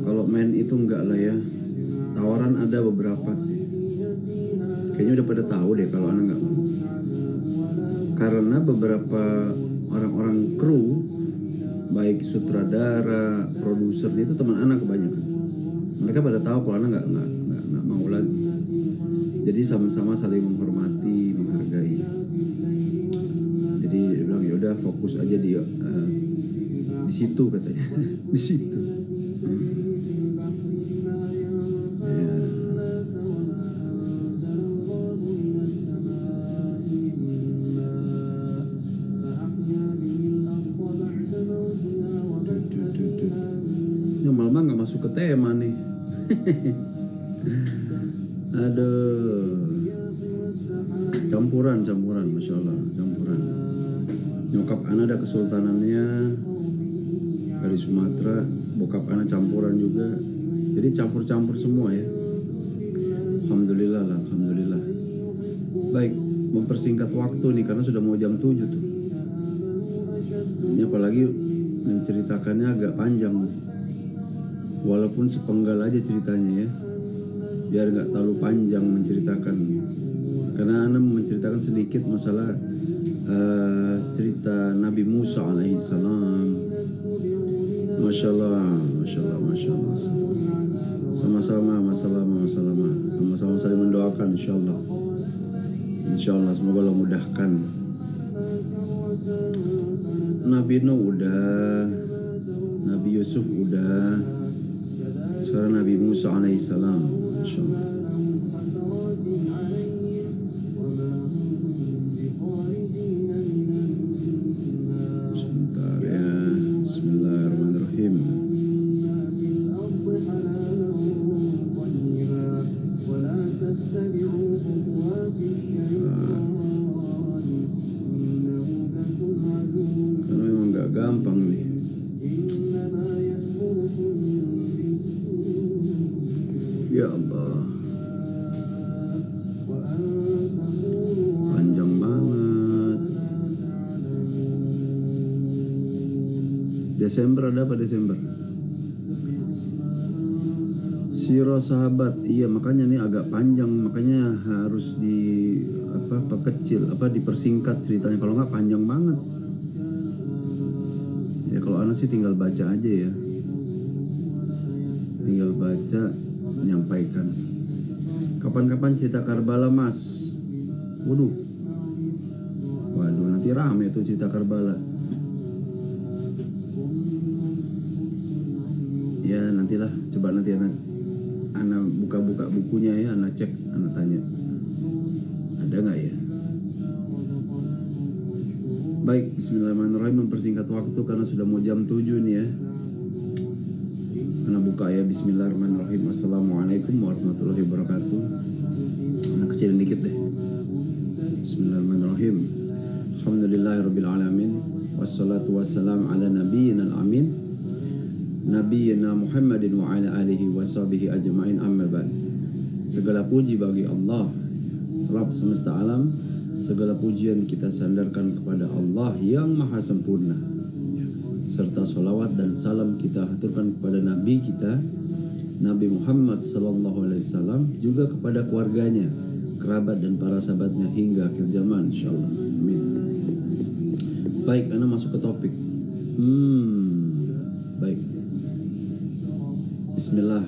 Kalau main itu enggak lah ya. Tawaran ada beberapa. Kayaknya udah pada tahu deh kalau anak enggak mau. Karena beberapa orang-orang kru, baik sutradara, produser, itu teman anak kebanyakan. Mereka pada tahu kalau anak enggak mau lagi. Jadi sama-sama saling menghormati, menghargai. Jadi dia bilang ya udah fokus aja di situ katanya, di situ. Ya. Ya malam nggak masuk ke tema nih. Aduh, campuran, masya Allah, campuran. Nyokap ana ada kesultanannya dari Sumatera, bokap ana campuran juga, jadi campur-campur semua ya. Alhamdulillah lah, alhamdulillah. Baik, mempersingkat waktu nih karena sudah mau jam 7 tuh. Ini apalagi menceritakannya agak panjang, walaupun sepenggal aja ceritanya ya, biar nggak terlalu panjang menceritakan. Karena Ana menceritakan sedikit masalah cerita Nabi Musa alaihissalam. Masya Allah, Masya Allah, Masya Allah. Sama-sama saling mendoakan insya Allah. Insya Allah semoga Allah mudahkan. Nabi Nuh udah, Nabi Yusuf udah, sekarang Nabi Musa alaihissalam. Insya Allah. Sebentar ya. Bismillahirrahmanirrahim. Karena memang gak gampang nih. Ya Allah, panjang banget. Desember ada apa Desember? Sirah sahabat, iya makanya nih agak panjang, makanya harus dipersingkat ceritanya, kalau nggak panjang banget. Ya kalau Ana sih tinggal baca aja ya, tinggal baca, menyampaikan. Kapan-kapan cerita Karbala Mas? Waduh, nanti rame tuh cerita Karbala. Ya nantilah, coba nanti Ana buka-buka bukunya ya, Ana cek, Ana tanya ada nggak ya. Baik, bismillahirrahmanirrahim. Mempersingkat waktu karena sudah mau jam 7 nih ya. Ana buka ya, bismillahirrahmanirrahim. Assalamualaikum warahmatullahi wabarakatuh. Ana kecilin dikit deh. Bismillahirrahmanirrahim. Alhamdulillahirabbil alamin. Wassalatu wassalamu ala nabiyyina amin. Nabiyyina Muhammadin wa ala alihi wa sahbihi ajma'in, amma ba'd. Segala puji bagi Allah, Rabb semesta alam. Segala pujian kita sandarkan kepada Allah yang maha sempurna, serta salawat dan salam kita haturkan kepada Nabi kita, Nabi Muhammad sallallahu alaihi wasallam, juga kepada keluarganya, kerabat dan para sahabatnya hingga akhir zaman insyaallah. Amin. Baik, Ana masuk ke topik. Baik. Bismillah.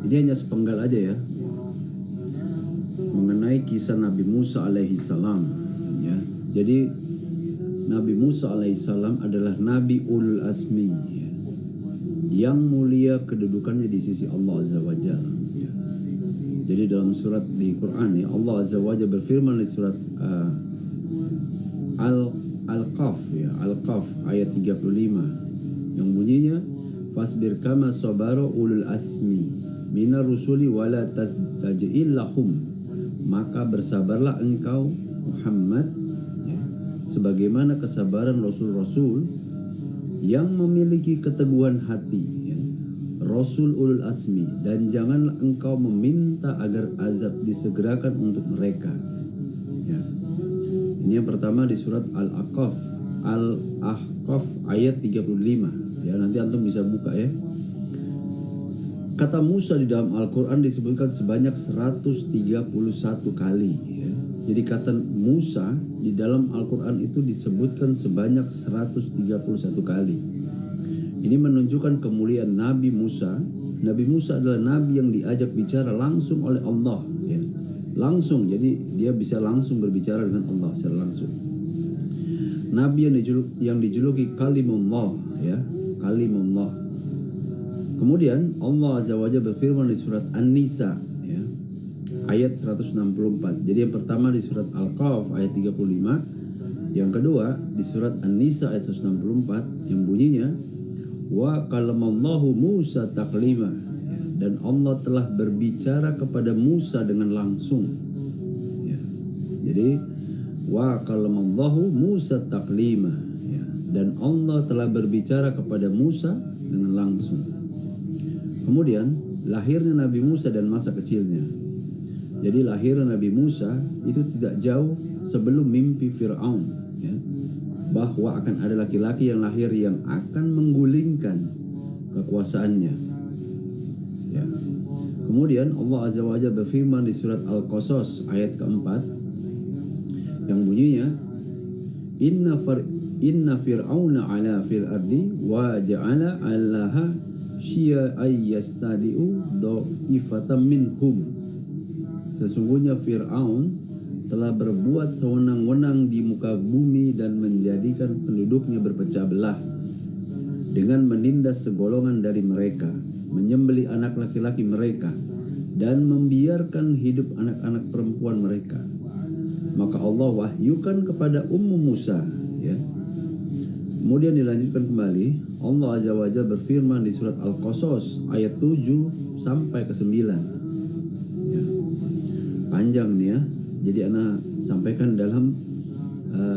Ini hanya sepenggal aja ya, mengenai kisah Nabi Musa alaihissalam ya. Jadi Nabi Musa alaihissalam adalah Nabi Ulul Azmi ya, yang mulia kedudukannya di sisi Allah Azza wa Jalla ya. Jadi dalam surat di Quran ya, Allah Azza wa Jalla berfirman di surat Al-Qaf ya, Al-Qaf ayat 35 yang bunyinya fasbir kama sabara ulul asmi minar rusuli wala tastajil lahum, maka bersabarlah engkau Muhammad ya, sebagaimana kesabaran rasul-rasul yang memiliki keteguhan hati ya, Rasul ulul azmi, dan janganlah engkau meminta agar azab disegerakan untuk mereka ya. Ini yang pertama di surat Al-Ahqaf ayat 35 ya, nanti antum bisa buka ya. Kata Musa di dalam Al-Quran disebutkan sebanyak 131 kali ya. Jadi kata Musa di dalam Al-Quran itu disebutkan sebanyak 131 kali. Ini menunjukkan kemuliaan Nabi Musa. Nabi Musa adalah Nabi yang diajak bicara langsung oleh Allah ya. Langsung, jadi dia bisa langsung berbicara dengan Allah secara langsung. Nabi yang dijuluki Kalimullah ya, Kalimullah. Kemudian Allah Azza wa Jalla berfirman di surat An-Nisa ya, ayat 164. Jadi yang pertama di surat Al-Qaf ayat 35, yang kedua di surat An-Nisa ayat 164 yang bunyinya wa kalamallahu Musa taklima ya, dan Allah telah berbicara kepada Musa dengan langsung ya. Jadi wa kalamallahu Musa taklima ya, dan Allah telah berbicara kepada Musa dengan langsung. Kemudian lahirnya Nabi Musa dan masa kecilnya. Jadi lahir Nabi Musa itu tidak jauh sebelum mimpi Fir'aun ya, bahwa akan ada laki-laki yang lahir yang akan menggulingkan kekuasaannya. Ya. Kemudian Allah Azza wa Jalla berfirman di surat Al-Qasas ayat keempat yang bunyinya Inna fir'auna ala fil ardi wa ja'ala alaha syia'ay yastadi'u dha'ifatam minhum. Sesungguhnya Fir'aun telah berbuat sewenang-wenang di muka bumi dan menjadikan penduduknya berpecah belah dengan menindas segolongan dari mereka, menyembelih anak laki-laki mereka, dan membiarkan hidup anak-anak perempuan mereka. Maka Allah wahyukan kepada Ummu Musa, ya. Kemudian dilanjutkan kembali, Allah Azza wa Jalla berfirman di surat Al-Qasas ayat 7 sampai ke 9. Ya. Panjang nih ya. Jadi ana sampaikan dalam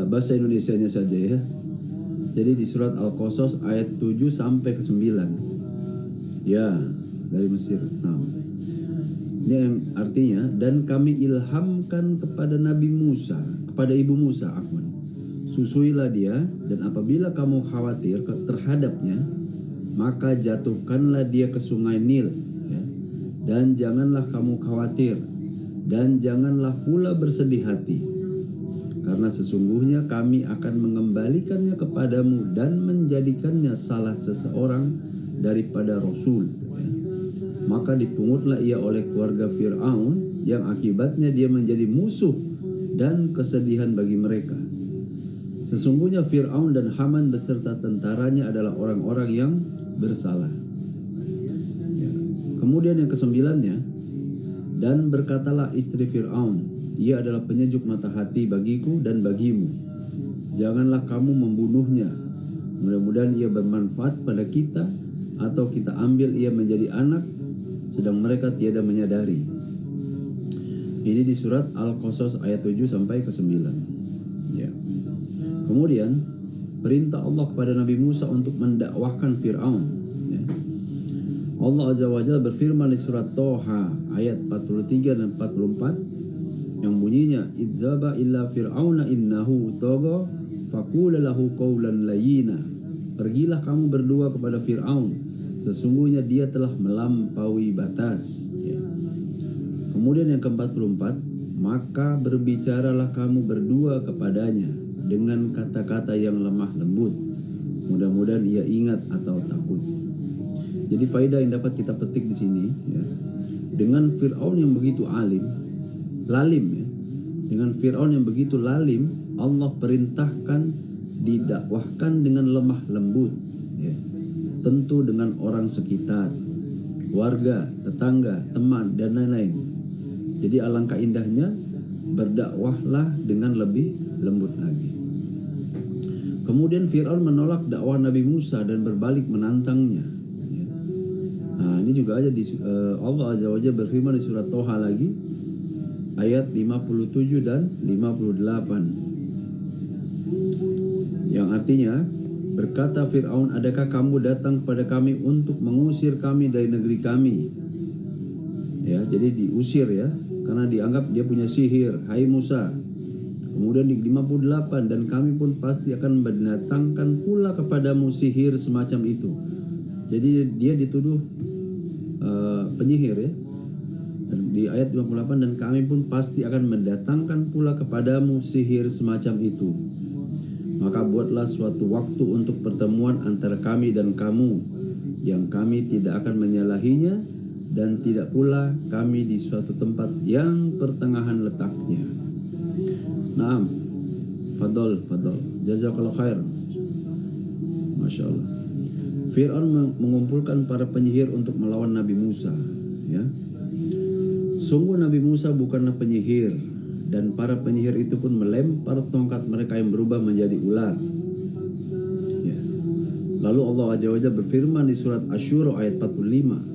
bahasa Indonesianya saja ya. Jadi di surat Al-Qasas ayat 7 sampai ke 9. Ya, dari Mesir. Nah, ini yang artinya, dan kami ilhamkan kepada Nabi Musa, kepada Ibu Musa, afwan. Susuilah dia, dan apabila kamu khawatir terhadapnya, maka jatuhkanlah dia ke sungai Nil, ya. Dan janganlah kamu khawatir, dan janganlah pula bersedih hati, karena sesungguhnya kami akan mengembalikannya kepadamu dan menjadikannya salah seseorang daripada Rasul, ya. Maka dipungutlah ia oleh keluarga Fir'aun, yang akibatnya dia menjadi musuh dan kesedihan bagi mereka. Sesungguhnya Fir'aun dan Haman beserta tentaranya adalah orang-orang yang bersalah. Ya. Kemudian yang kesembilannya, dan berkatalah istri Fir'aun, ia adalah penyejuk mata hati bagiku dan bagimu. Janganlah kamu membunuhnya. Mudah-mudahan ia bermanfaat pada kita, atau kita ambil ia menjadi anak, sedang mereka tiada menyadari. Ini di surat Al-Qasas ayat 7 sampai ke 9. Ya. Kemudian perintah Allah kepada Nabi Musa untuk mendakwahkan Fir'aun, ya. Allah Azza wa Jalla berfirman di surat Toha ayat 43 dan 44 yang bunyinya idzaba illa fir'auna innahu tagha faqula lahu qawlan layyina. Pergilah kamu berdua kepada Fir'aun, sesungguhnya dia telah melampaui batas, ya. Kemudian yang ke-44, maka berbicaralah kamu berdua kepadanya dengan kata-kata yang lemah lembut, mudah-mudahan ia ingat atau takut. Jadi faedah yang dapat kita petik di sini, ya, dengan Fir'aun yang begitu lalim, ya, dengan Fir'aun yang begitu lalim, Allah perintahkan didakwahkan dengan lemah lembut, ya. Tentu dengan orang sekitar, warga, tetangga, teman, dan lain-lain. Jadi alangkah indahnya berdakwahlah dengan lebih lembut lagi. Kemudian Fir'aun menolak dakwah Nabi Musa dan berbalik menantangnya. Nah, ini juga ada di Allah Azza wa Jalla berfirman di surat Toha lagi ayat 57 dan 58. Yang artinya, berkata Fir'aun, adakah kamu datang kepada kami untuk mengusir kami dari negeri kami? Ya, jadi diusir ya, karena dianggap dia punya sihir. Hai Musa. Kemudian di 58, dan kami pun pasti akan mendatangkan pula kepadamu sihir semacam itu. Jadi dia dituduh penyihir ya. Dan di ayat 58, dan kami pun pasti akan mendatangkan pula kepadamu sihir semacam itu. Maka buatlah suatu waktu untuk pertemuan antara kami dan kamu, yang kami tidak akan menyalahinya, dan tidak pula kami di suatu tempat yang pertengahan letaknya. Naam, fadol, jazakallahu khair. Masya Allah. Fir'aun mengumpulkan para penyihir untuk melawan Nabi Musa, ya. Sungguh Nabi Musa bukanlah penyihir, dan para penyihir itu pun melempar tongkat mereka yang berubah menjadi ular, ya. Lalu Allah Azza wa Jalla berfirman di surat Asy-Syura ayat 45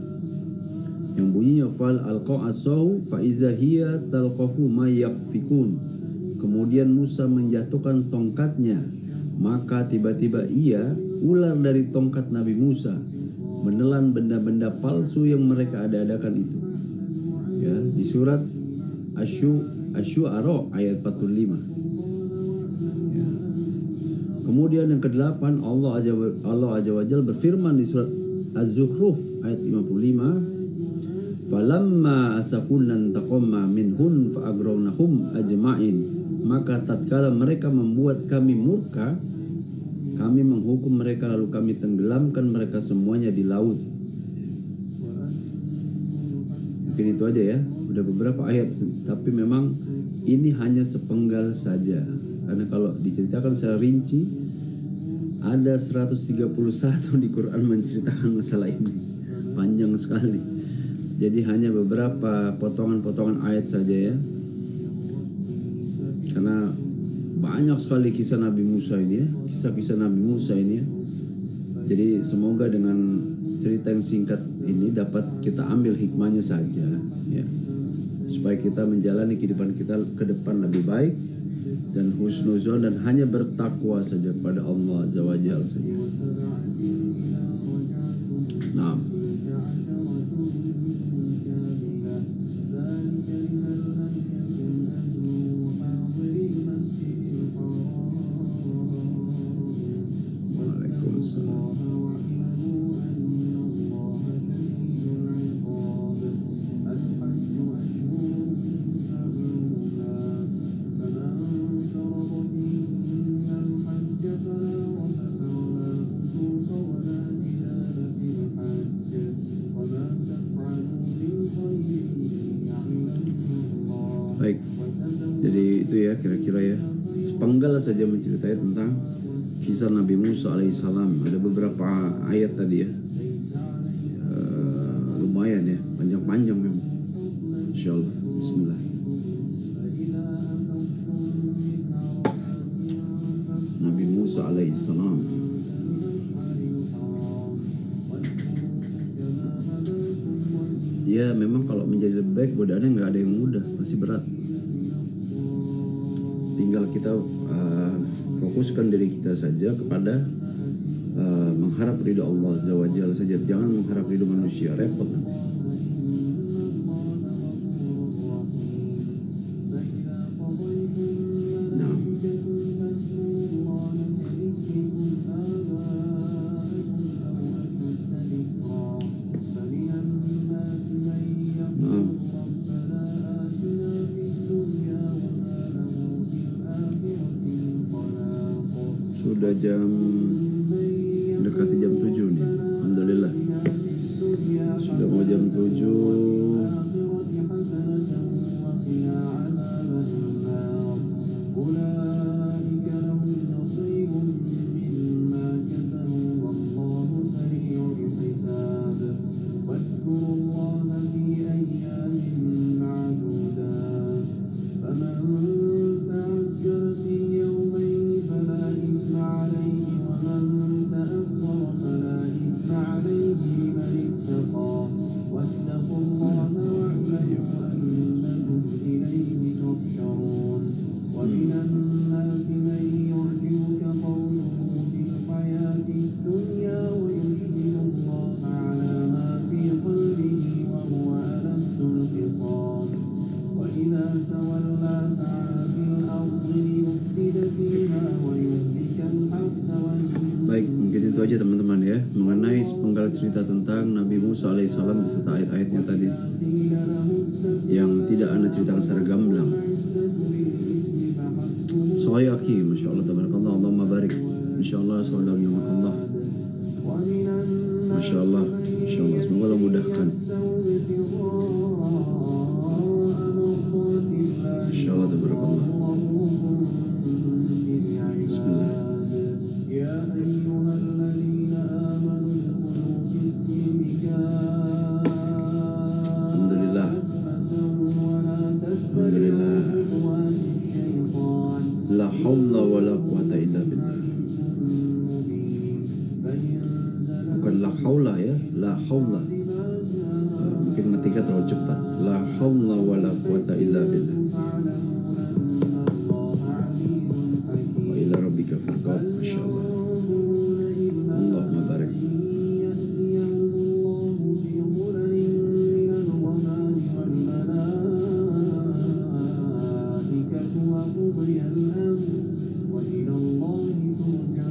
yang bunyinya fal alqa'asahu fa iza hiya talqafu ma yakfikun. Kemudian Musa menjatuhkan tongkatnya, maka tiba-tiba ular dari tongkat Nabi Musa menelan benda-benda palsu yang mereka ada-adakan itu. Ya, di surat Asy-Syu'ara ayat 45. Ya. Kemudian yang kedelapan, Allah Azza wa Jalla berfirman di surat Az-Zukhruf ayat 55, "Falamma asafuna taqamma minhun fa'agrawnahum ajma'in." Maka tatkala mereka membuat kami murka, kami menghukum mereka lalu kami tenggelamkan mereka semuanya di laut. Mungkin itu aja ya. Udah beberapa ayat, tapi memang ini hanya sepenggal saja. Karena kalau diceritakan secara rinci ada 131 di Quran menceritakan masalah ini. Panjang sekali. Jadi hanya beberapa potongan-potongan ayat saja ya. Karena banyak sekali kisah Nabi Musa ini ya, kisah-kisah Nabi Musa ini ya. Jadi semoga dengan cerita yang singkat ini dapat kita ambil hikmahnya saja ya. Supaya kita menjalani kehidupan kita ke depan lebih baik dan husnuzon dan hanya bertakwa saja kepada Allah Azza wa Jalla saja. Nah, baik, jadi itu ya kira-kira ya, sepenggal saja menceritai tentang kisah Nabi Musa alaihissalam. Ada beberapa ayat tadi ya, lumayan ya, panjang-panjang memang. Insyaallah, Bismillah. Nabi Musa alaihissalam. Ya memang kalau menjadi lebih baik godaannya nggak ada yang mudah, pasti berat. Tinggal kita fokuskan diri kita saja kepada mengharap ridho Allah Azza wa Jalla saja. Jangan mengharap ridho manusia, repot nanti. Sudah mendekati jam 7 nih. Alhamdulillah. Sudah mau jam 7. Baik, mungkin itu aja teman-teman ya, mengenai sepenggal cerita tentang Nabi Musa alaihissalam beserta ayat-ayatnya tadi yang tidak Anda ceritakan secara gamblang. Soyaki, Masya Allah, tabarakallah, Allahumma barik. Insyaallah, saudara Allah. Masya Allah, Masya Allah, semoga Allah mudahkan. Insya Allah, tabarakallah. Bismillah. Alhamdulillah. Alhamdulillah. La haula wa la quwata illa billah. Bukan la haula ya, la haula. Mungkin ngetiknya terlalu cepat. La haula wa la quwata illa billah. Wa ila rabbika farghab. Masyaallah. Allahumma barik. وإلى الله ترجع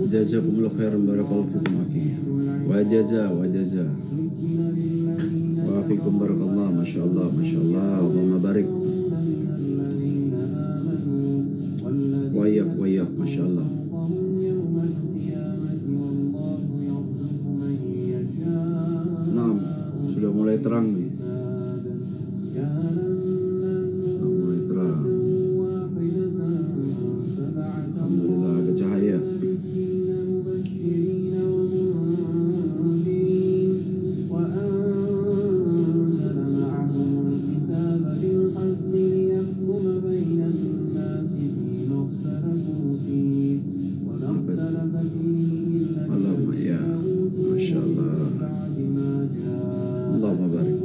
Jazakumullah khairan barakallahu fikum akhi. Wa jaza wa fikum barakallah, masyaallah, Allahumma barik. Wa iyyak, masyaallah. Nah, sudah mulai terang nih. Alhamdulillah ada cahaya. Allahumma ya, masyaallah. Allahumma barik.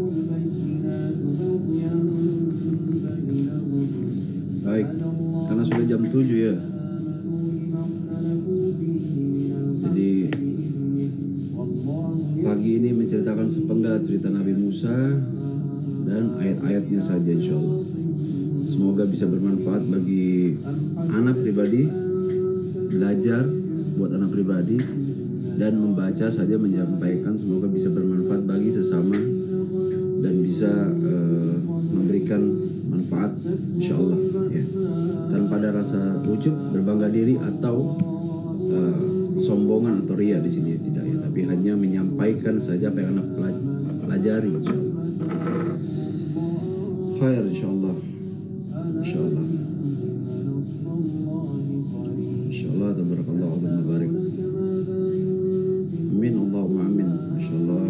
Baik, karena sudah jam 7 ya. Jadi pagi ini menceritakan sepenggal cerita Nabi Musa dan ayat-ayatnya saja insyaallah. Semoga bisa bermanfaat bagi anak pribadi, belajar buat anak pribadi, dan membaca saja menyampaikan, semoga bisa bermanfaat bagi sesama dan bisa memberikan manfaat insyaallah ya. Tanpa ada rasa ujub, berbangga diri atau sombongan atau ria di sini tidak ya, tapi hanya menyampaikan saja apa yang anak pelajari insyaallah. Khair insyaallah. Insyaallah. Insyaallah tabarakallah, Allahumma barik. Amin, Allahumma amin. Insyaallah.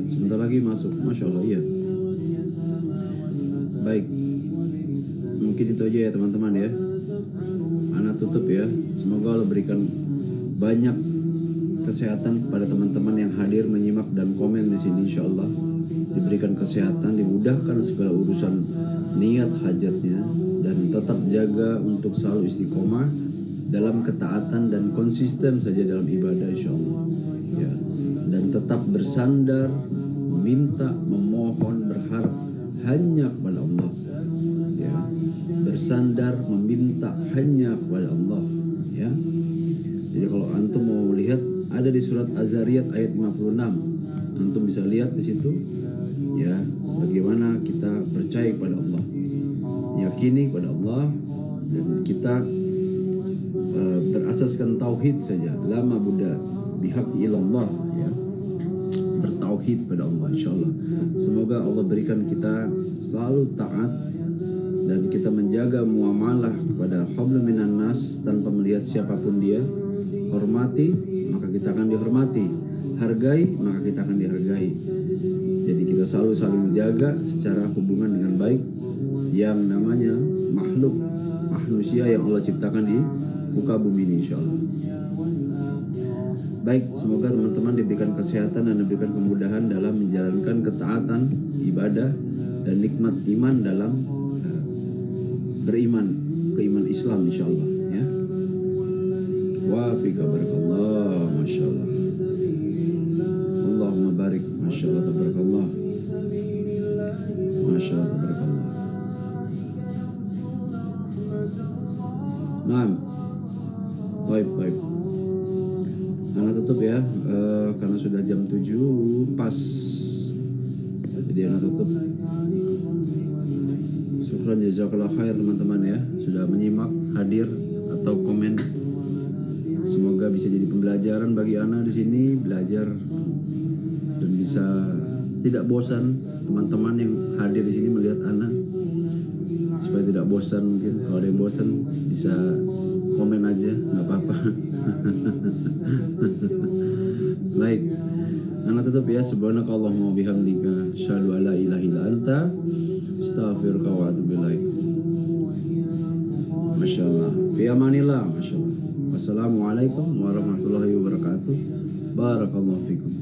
Sebentar lagi masuk, masyaallah iya. Baik. Mungkin itu aja ya teman-teman ya. Ana tutup ya. Semoga Allah berikan banyak kesehatan kepada teman-teman yang hadir menyimak dan komen di sini insyaallah. Diberikan kesehatan, dimudahkan segala urusan niat hajatnya, dan tetap jaga untuk selalu istiqomah dalam ketaatan dan konsisten saja dalam ibadah insyaallah ya. Dan tetap bersandar, meminta, memohon, berharap hanya kepada Allah ya. Bersandar, meminta hanya kepada Allah ya. Jadi kalau antum mau lihat, ada di surat Az-Zariyat ayat 56. Antum bisa lihat di situ ya, bagaimana kita percaya kepada Allah, yakini kepada Allah, dan kita berasaskan tauhid saja, la ma'budu bihaqqi illallah ya, bertauhid pada Allah insyaallah. Semoga Allah berikan kita selalu taat dan kita menjaga muamalah kepada hablum minan nas tanpa melihat siapapun dia. Hormati maka kita akan dihormati, hargai maka kita akan dihargai. Jadi kita selalu saling menjaga secara hubungan dengan baik yang namanya manusia yang Allah ciptakan di muka bumi ini insyaallah. Baik, semoga teman-teman diberikan kesehatan dan diberikan kemudahan dalam menjalankan ketaatan, ibadah, dan nikmat iman dalam beriman, keiman Islam insyaallah ya. Wa fika barakallah, masyaallah. Allahumma barik, masyaallah tabarakallah. Masyaallah tabarakallah. Naam. Baik. Ana tutup ya, karena sudah jam 7 pas. Jadi ana tutup. Syukran jazakallah khair teman-teman ya, sudah menyimak, hadir atau komen. Semoga bisa jadi pembelajaran bagi ana di sini, belajar dan bisa tidak bosan teman-teman yang hadir di sini melihat ana, supaya tidak bosan. Mungkin kalau ada yang bosan bisa komen aja, nggak apa-apa. Baik, ana tutup ya. Subhanakallahumma bihamdika, asyhadu alla ilaha illa anta, astaghfiruka wa atubu ilaik. Masyaallah. Fi amanillah, masyaallah. Wassalamualaikum warahmatullahi wabarakatuh. Barakallahu fikum.